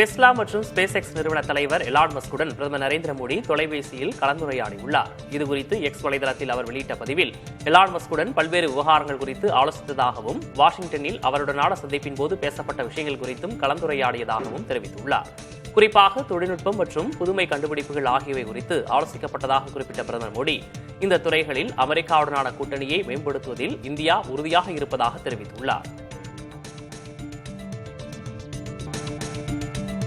Tesla மற்றும் space X நிறுவன தலைவர் எலான் மஸ்குடன் பிரதமர் நரேந்திர மோடி தொலைபேசியில் கலந்துரையாடியுள்ளார். இதுகுறித்து எக்ஸ் வலைதளத்தில் அவர் வெளியிட்ட பதிவில், எலான் மஸ்குடன் பல்வேறு விவகாரங்கள் குறித்து ஆலோசித்ததாகவும், வாஷிங்டனில் அவருடனான சந்திப்பின் போது பேசப்பட்ட விஷயங்கள் குறித்தும் கலந்துரையாடியதாகவும் தெரிவித்துள்ளார். குறிப்பாக தொழில்நுட்பம் மற்றும் புதுமை கண்டுபிடிப்புகள் ஆகியவை குறித்து ஆலோசிக்கப்பட்டதாக குறிப்பிட்ட பிரதமர் மோடி, இந்த துறைகளில் அமெரிக்காவுடனான கூட்டணியை மேம்படுத்துவதில் இந்தியா உறுதியாக இருப்பதாக தெரிவித்துள்ளார்.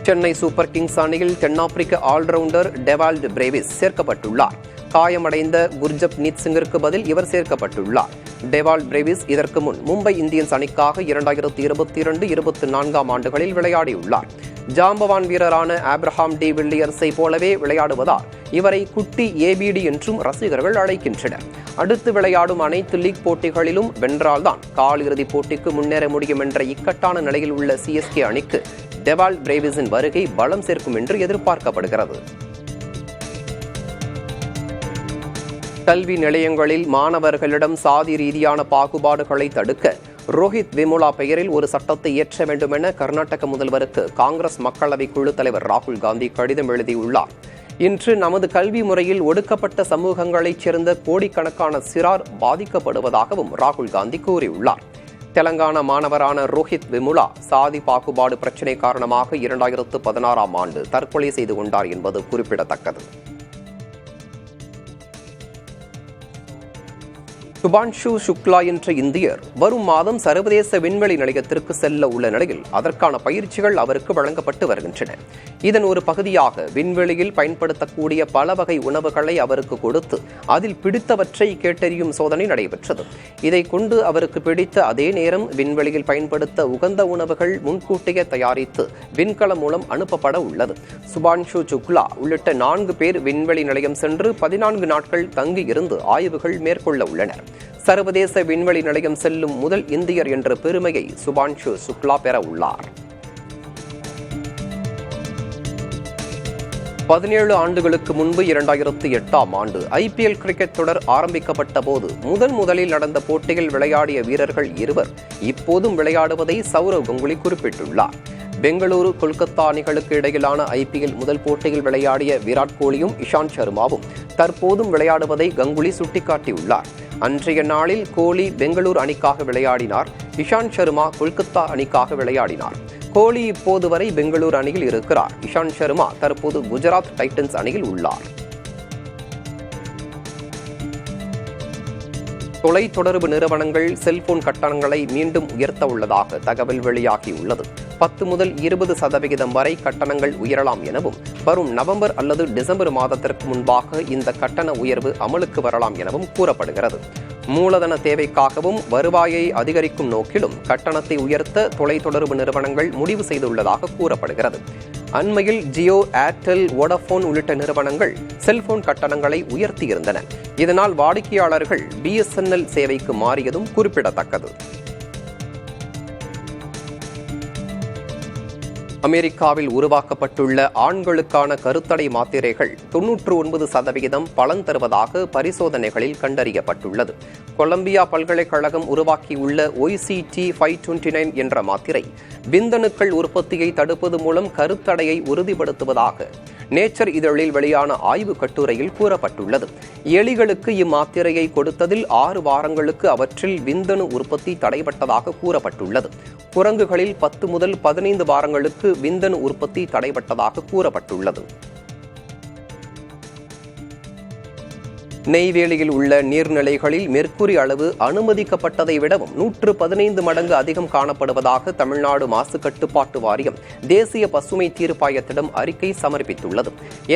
சென்னை சூப்பர் கிங்ஸ் அணியில் தென்னாப்பிரிக்க ஆல்ரவுண்டர் டெவால்ட் பிரேவிஸ் சேர்க்கப்பட்டுள்ளார். காயமடைந்த குர்ஜப்னீத் சிங்கிற்கு பதில் இவர் சேர்க்கப்பட்டுள்ளார். டெவால்ட் பிரேவிஸ் இதற்கு முன் மும்பை இந்தியன்ஸ் அணிக்காக 2022-24 ஆண்டுகளில் விளையாடியுள்ளார். ஜாம்பவான் வீரரான ஆப்ரஹாம் டி வில்லியர்ஸை போலவே விளையாடுவதால் இவரை குட்டி ஏபிடி என்றும் ரசிகர்கள் அழைக்கின்றனர். அடுத்து விளையாடும் அனைத்து லீக் போட்டிகளிலும் வென்றால்தான் காலிறுதிப் போட்டிக்கு முன்னேற முடியும் என்ற இக்கட்டான நிலையில் உள்ள சிஎஸ்கே அணிக்கு டெவால்ட் பிரேவிஸின் வருகை பலம் சேர்க்கும் என்று எதிர்பார்க்கப்படுகிறது. கல்வி நிலையங்களில் மாணவர்களிடம் சாதி ரீதியான பாகுபாடுகளை தடுக்க ரோஹித் வெமுலா பெயரில் ஒரு சட்டத்தை இயற்ற வேண்டும் என கர்நாடக முதல்வருக்கு காங்கிரஸ் மக்களவை குழு தலைவர் ராகுல் காந்தி கடிதம் எழுதியுள்ளார். இன்று நமது கல்வி முறையில் ஒடுக்கப்பட்ட சமூகங்களைச் சேர்ந்த கோடிக்கணக்கான சிறார் பாதிக்கப்படுவதாகவும் ராகுல் காந்தி கூறியுள்ளார். தெலங்கானா மாணவரான ரோஹித் வெமுலா சாதி பாகுபாடு பிரச்சினை காரணமாக 2016 ஆண்டு தற்கொலை செய்து கொண்டார் என்பது குறிப்பிடத்தக்கது. சுபான்ஷு சுக்லா என்ற இந்தியர் வரும் மாதம் சர்வதேச விண்வெளி நிலையத்திற்கு செல்ல உள்ள நிலையில் அதற்கான பயிற்சிகள் அவருக்கு வழங்கப்பட்டு வருகின்றன. இதன் ஒரு பகுதியாக விண்வெளியில் பயன்படுத்தக்கூடிய பல வகை உணவுகளை அவருக்கு கொடுத்து அதில் பிடித்தவற்றை கேட்டறியும் சோதனை நடைபெற்றது. இதை கொண்டு அவருக்கு பிடித்த அதே நேரம் விண்வெளியில் பயன்படுத்த உகந்த உணவுகள் முன்கூட்டியே தயாரித்து விண்கலம் மூலம் அனுப்பப்பட உள்ளது. சுபான்ஷு சுக்லா உள்ளிட்ட 4 பேர் விண்வெளி நிலையம் சென்று 14 நாட்கள் தங்கி இருந்து ஆய்வுகள் மேற்கொள்ள உள்ளனர். சர்வதேச விண்வெளி நிலையம் செல்லும் முதல் இந்தியர் என்ற பெருமையை சுபான்ஷு சுக்லா பெற உள்ளார். 17 ஆண்டுகளுக்கு முன்பு 2008 ஆண்டு IPL கிரிக்கெட் தொடர் ஆரம்பிக்கப்பட்ட போது முதலில் நடந்த போட்டியில் விளையாடிய வீரர்கள் 2 இப்போதும் விளையாடுவதை சௌரவ் கங்குலி குறிப்பிட்டுள்ளார். பெங்களூரு கொல்கத்தா அணிகளுக்கு இடையிலான IPL முதல் போட்டியில் விளையாடிய விராட் கோலியும் இஷாந்த் சர்மாவும் தற்போதும் விளையாடுவதை கங்குலி சுட்டிக்காட்டியுள்ளார். அன்றைய நாளில் கோலி பெங்களூரு அணிக்காக விளையாடினார். இஷாந்த் சர்மா கொல்கத்தா அணிக்காக விளையாடினார். கோலி இப்போது வரை பெங்களூரு அணியில் இருக்கிறார். இஷாந்த் சர்மா தற்போது குஜராத் டைட்டன்ஸ் அணியில் உள்ளார். தொலைத்தொடர்பு நிறுவனங்கள் செல்போன் கட்டணங்களை மீண்டும் உயர்த்த உள்ளதாக தகவல் வெளியாகியுள்ளது. 10 முதல் 20% வரை கட்டணங்கள் உயரலாம் எனவும், வரும் நவம்பர் அல்லது டிசம்பர் மாதத்திற்கு முன்பாக இந்த கட்டண உயர்வு அமலுக்கு வரலாம் எனவும் கூறப்படுகிறது. மூலதன தேவைக்காகவும் வருவாயை அதிகரிக்கும் நோக்கிலும் கட்டணத்தை உயர்த்த தொலைத்தொடர்பு நிறுவனங்கள் முடிவு செய்துள்ளதாக கூறப்படுகிறது. அண்மையில் ஜியோ, ஏர்டெல், வோடபோன் உள்ளிட்ட நிறுவனங்கள் செல்போன் கட்டணங்களை உயர்த்தியிருந்தன. இதனால் வாடிக்கையாளர்கள் BSNL சேவைக்கு மாறியதும் குறிப்பிடத்தக்கது. அமெரிக்காவில் உருவாக்கப்பட்டுள்ள ஆண்களுக்கான கருத்தடை மாத்திரைகள் 99% பலன் தருவதாக பரிசோதனைகளில் கண்டறியப்பட்டுள்ளது. கொலம்பியா பல்கலைக்கழகம் உருவாக்கியுள்ள OCT-529 என்ற மாத்திரை விந்தணுக்கள் உற்பத்தியை தடுப்பது மூலம் கருத்தடையை உறுதிப்படுத்துவதாக நேச்சர் இதழில் வெளியான ஆய்வு கட்டுரையில் கூறப்பட்டுள்ளது. எலிகளுக்கு இம்மாத்திரையை கொடுத்ததில் 6 வாரங்களுக்கு அவற்றில் விந்தணு உற்பத்தி தடைபட்டதாக கூறப்பட்டுள்ளது. குரங்குகளில் 10 முதல் 15 வாரங்களுக்கு விந்தணு உற்பத்தி தடைபட்டதாக கூறப்பட்டுள்ளது. நெய்வேலியில் உள்ள நீர்நிலைகளில் மெர்க்குரி அளவு அனுமதிக்கப்பட்டதை விடவும் 115 மடங்கு அதிகம் காணப்படுவதாக தமிழ்நாடு மாசு கட்டுப்பாட்டு வாரியம் தேசிய பசுமை தீர்ப்பாயத்திடம் அறிக்கை சமர்ப்பித்துள்ளது.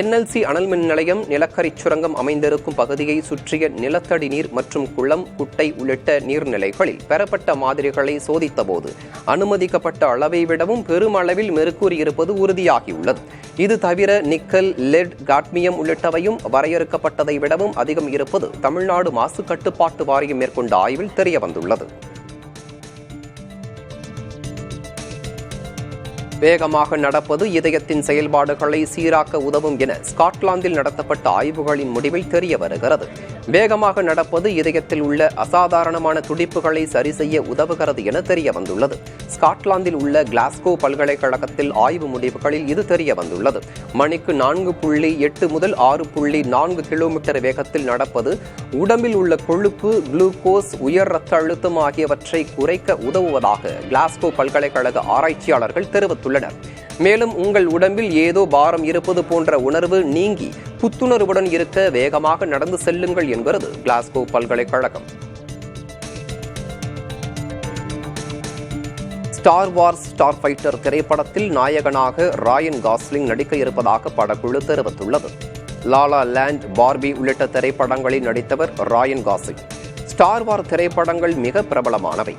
NLC அனல் மின் நிலையம், நிலக்கரி சுரங்கம் அமைந்திருக்கும் பகுதியை சுற்றிய நிலத்தடி நீர் மற்றும் குளம், குட்டை உள்ளிட்ட நீர்நிலைகளில் பெறப்பட்ட மாதிரிகளை சோதித்த போது அனுமதிக்கப்பட்ட அளவை விடவும் பெருமளவில் மெர்க்குரி இருப்பது உறுதியாகியுள்ளது. இது தவிர நிக்கல், லெட், காட்மியம் உள்ளிட்டவையும் வரையறுக்கப்பட்டதை விடவும் அதிகம் இருப்பது தமிழ்நாடு மாசு கட்டுப்பாட்டு வாரியம் மேற்கொண்ட ஆய்வில் தெரியவந்துள்ளது. வேகமாக நடப்பது இதயத்தின் செயல்பாடுகளை சீராக்க உதவும் என ஸ்காட்லாந்தில் நடத்தப்பட்ட ஆய்வுகளின் முடிவில் தெரிய வருகிறது. வேகமாக நடப்பது இதயத்தில் உள்ள அசாதாரணமான துடிப்புகளை சரி செய்ய உதவுகிறது என தெரிய வந்துள்ளது. ஸ்காட்லாந்தில் உள்ள கிளாஸ்கோ பல்கலைக்கழகத்தில் ஆய்வு முடிவுகளில் இது தெரிய வந்துள்ளது. மணிக்கு 4.8 முதல் 6.4 கிலோமீட்டர் வேகத்தில் நடப்பது உடம்பில் உள்ள கொழுப்பு, குளுக்கோஸ், உயர் இரத்த அழுத்தம் ஆகியவற்றை குறைக்க உதவுவதாக கிளாஸ்கோ பல்கலைக்கழக ஆராய்ச்சியாளர்கள் தெரிவித்துள்ளனர். மேலும் உங்கள் உடம்பில் ஏதோ பாரம் இருப்பது போன்ற உணர்வு நீங்கி புத்துணர்வுடன் இருக்க வேகமாக நடந்து செல்லுங்கள் என்கிறது கிளாஸ்கோ பல்கலைக்கழகம். ஸ்டார் வார்ஸ் ஸ்டார் ஃபைட்டர் திரைப்படத்தில் நாயகனாக ராயன் காஸ்லிங் நடிக்க இருப்பதாக படக்குழு தெரிவித்துள்ளது. லாலா லேண்ட், பார்பி உள்ளிட்ட திரைப்படங்களில் நடித்தவர் ராயன் காஸ்லிங். ஸ்டார் வார் திரைப்படங்கள் மிக பிரபலமானவை.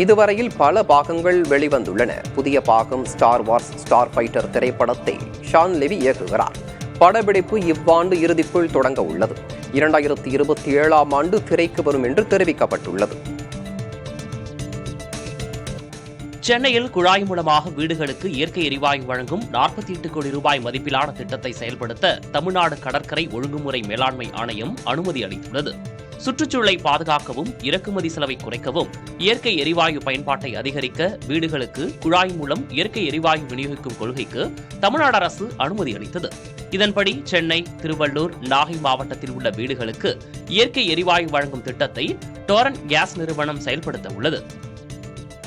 இதுவரையில் பல பாகங்கள் வெளிவந்துள்ளன. புதிய பாகம் ஸ்டார் வார்ஸ் ஸ்டார் ஃபைட்டர் திரைப்படத்தை ஷான் லெவி இயக்குகிறார். படப்பிடிப்பு இவ்வாண்டு இறுதிக்குள் தொடங்க உள்ளது. 2027ஆம் ஆண்டு திரைக்கு வரும் என்று தெரிவிக்கப்பட்டுள்ளது. சென்னையில் குழாய் மூலமாக வீடுகளுக்கு இயற்கை எரிவாயு வழங்கும் 48 கோடி ரூபாய் மதிப்பிலான திட்டத்தை செயல்படுத்த தமிழ்நாடு கடற்கரை ஒழுங்குமுறை மேலாண்மை ஆணையம் அனுமதி அளித்துள்ளது. சுற்றுச்சூழலை பாதுகாக்கவும் இறக்குமதி செலவை குறைக்கவும் இயற்கை எரிவாயு பயன்பாட்டை அதிகரிக்க வீடுகளுக்கு குழாய் மூலம் இயற்கை எரிவாயு விநியோகிக்கும் கொள்கைக்கு தமிழ்நாடு அரசு அனுமதி அளித்தது. இதன்படி சென்னை, திருவள்ளூர், நாகை மாவட்டத்தில் உள்ள வீடுகளுக்கு இயற்கை எரிவாயு வழங்கும் திட்டத்தை டோரண்ட் கேஸ் நிறுவனம் செயல்படுத்த உள்ளது.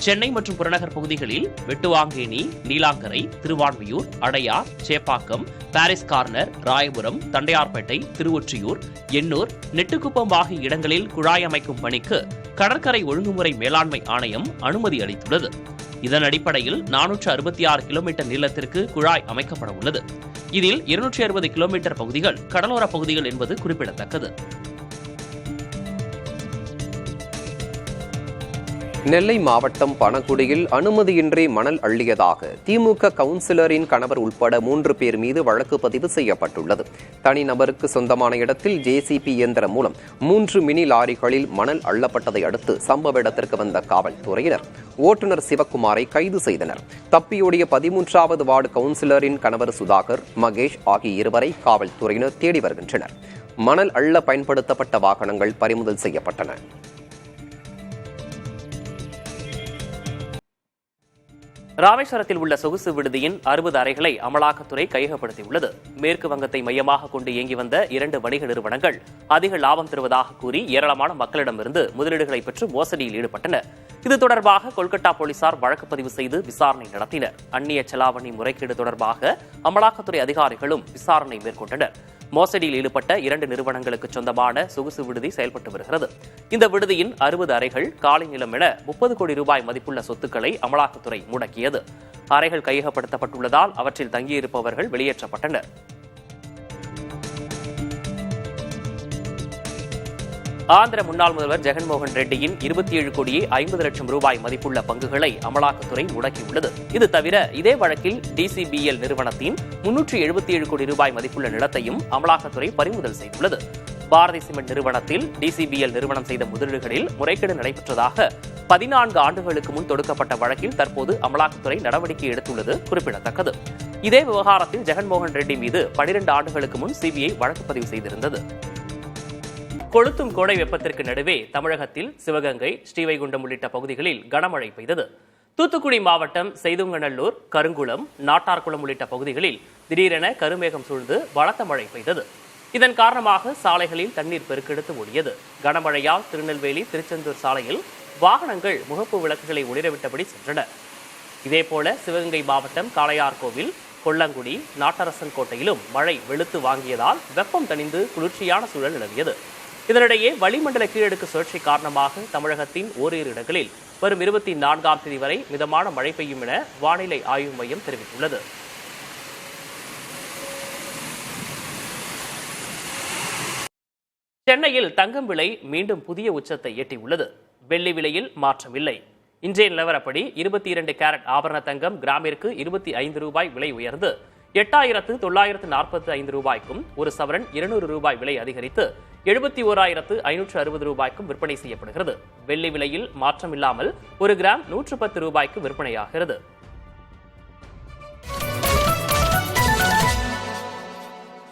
சென்னை மற்றும் புறநகர் பகுதிகளில் வெட்டுவாங்கேணி, நீலாங்கரை, திருவான்மியூர், அடையார், சேப்பாக்கம், பாரிஸ் கார்னர், ராயபுரம், தண்டையார்பேட்டை, திருவொற்றியூர், எண்ணூர், நெட்டுக்குப்பம் ஆகிய இடங்களில் குழாய் அமைக்கும் பணிக்கு கடற்கரை ஒழுங்குமுறை மேலாண்மை ஆணையம் அனுமதி அளித்துள்ளது. இதன் அடிப்படையில் 466 கிலோமீட்டர் நீளத்திற்கு குழாய் அமைக்கப்பட உள்ளது. இதில் 260 கிலோமீட்டர் பகுதிகள் கடலோர பகுதிகள் என்பது குறிப்பிடத்தக்கது. நெல்லை மாவட்டம் பணகுடியில் அனுமதியின்றி மணல் அள்ளியதாக திமுக கவுன்சிலரின் கணவர் உட்பட 3 பேர் மீது வழக்கு பதிவு செய்யப்பட்டுள்ளது. தனிநபருக்கு சொந்தமான இடத்தில் ஜேசிபி இயந்திரம் மூலம் 3 மினி லாரிகளில் மணல் அள்ளப்பட்டதை அடுத்து சம்பவ இடத்திற்கு வந்த காவல்துறையினர் ஓட்டுநர் சிவக்குமாரை கைது செய்தனர். தப்பியோடிய 13வது வார்டு கவுன்சிலரின் கணவர் சுதாகர், மகேஷ் ஆகிய இருவரை காவல்துறையினர் தேடி வருகின்றனர். மணல் அள்ள பயன்படுத்தப்பட்ட வாகனங்கள் பறிமுதல் செய்யப்பட்டன. ராமேஸ்வரத்தில் உள்ள சொகுசு விடுதியின் 60 அறைகளை அமலாக்கத்துறை கையகப்படுத்தியுள்ளது. மேற்கு வங்கத்தை மையமாக கொண்டு இயங்கி வந்த 2 வணிக நிறுவனங்கள் அதிக லாபம் தருவதாக கூறி ஏராளமான மக்களிடமிருந்து முதலீடுகளை பெற்று மோசடியில் ஈடுபட்டனர். இது தொடர்பாக கொல்கத்தா போலீசார் வழக்கு பதிவு செய்து விசாரணை நடத்தினர். அந்நிய செலாவணி முறைகேடு தொடர்பாக அமலாக்கத்துறை அதிகாரிகளும் விசாரணை மேற்கொண்டனர். மோசடியில் ஈடுபட்ட 2 நிறுவனங்களுக்கு சொந்தமான சொகுசு விடுதி செயல்பட்டு வருகிறது. இந்த விடுதியின் 60 அறைகள், காலி நிலம் என 30 கோடி ரூபாய் மதிப்புள்ள சொத்துக்களை அமலாக்கத்துறை முடக்கியது. அறைகள் கையகப்படுத்தப்பட்டுள்ளதால் அவற்றில் தங்கியிருப்பவர்கள் வெளியேற்றப்பட்டனர். ஆந்திர முன்னாள் முதல்வர் ஜெகன்மோகன் ரெட்டியின் 27 கோடியே 50 லட்சம் ரூபாய் மதிப்புள்ள பங்குகளை அமலாக்கத்துறை முடக்கியுள்ளது. இது தவிர இதே வழக்கில் டிசிபிஎல் நிறுவனத்தின் 377 கோடி ரூபாய் மதிப்புள்ள நிலத்தையும் அமலாக்கத்துறை பறிமுதல் செய்துள்ளது. பாரதி சிமெண்ட் நிறுவனத்தில் டிசிபிஎல் நிறுவனம் செய்த முதலீடுகளில் முறைகேடு நடைபெற்றதாக 14 ஆண்டுகளுக்கு முன் தொடுக்கப்பட்ட வழக்கில் தற்போது அமலாக்கத்துறை நடவடிக்கை எடுத்துள்ளது குறிப்பிடத்தக்கது. இதே விவகாரத்தில் ஜெகன்மோகன் ரெட்டி மீது 12 ஆண்டுகளுக்கு முன் சிபிஐ வழக்கு பதிவு செய்திருந்தது. கொளுத்தும் கோடை வெப்பத்திற்கு நடுவே தமிழகத்தில் சிவகங்கை, ஸ்ரீவைகுண்டம் உள்ளிட்ட பகுதிகளில் கனமழை பெய்தது. தூத்துக்குடி மாவட்டம் செய்துங்கநல்லூர், கருங்குளம், நாட்டார்குளம் உள்ளிட்ட பகுதிகளில் திடீரென கருமேகம் சூழ்ந்து பலத்த மழை பெய்தது. இதன் காரணமாக சாலைகளில் தண்ணீர் பெருக்கெடுத்து ஓடியது. கனமழையால் திருநெல்வேலி, திருச்செந்தூர் சாலையில் வாகனங்கள் முகப்பு விளக்குகளை ஒளிரவிட்டபடி சென்றன. இதேபோல சிவகங்கை மாவட்டம் காளையார்கோவில், கொல்லங்குடி, நாட்டரசன் கோட்டையிலும் மழை வெளுத்து வாங்கியதால் வெப்பம் தணிந்து குளிர்ச்சியான சூழல் நிலவியது. இதனிடையே வளிமண்டல கீழடுக்கு சுழற்சி காரணமாக தமிழகத்தின் ஓரிரு இடங்களில் வரும் 24ஆம் தேதி வரை மிதமான மழை பெய்யும் என வானிலை ஆய்வு மையம் தெரிவித்துள்ளது. சென்னையில் தங்கம் விலை மீண்டும் புதிய உச்சத்தை எட்டியுள்ளது. வெள்ளி விலையில் மாற்றமில்லை. இன்றைய நிலவரப்படி 22 கேரட் ஆபரண தங்கம் கிராமிற்கு 25 ரூபாய் விலை உயர்ந்து 8,945 ரூபாய்க்கும், ஒரு சவரன் 200 ரூபாய் விலை அதிகரித்து 71,560 ரூபாய்க்கும் விற்பனை செய்யப்படுகிறது. வெள்ளி விலையில் மாற்றமில்லாமல் 1 கிராம் 110 ரூபாய்க்கு விற்பனையாகிறது.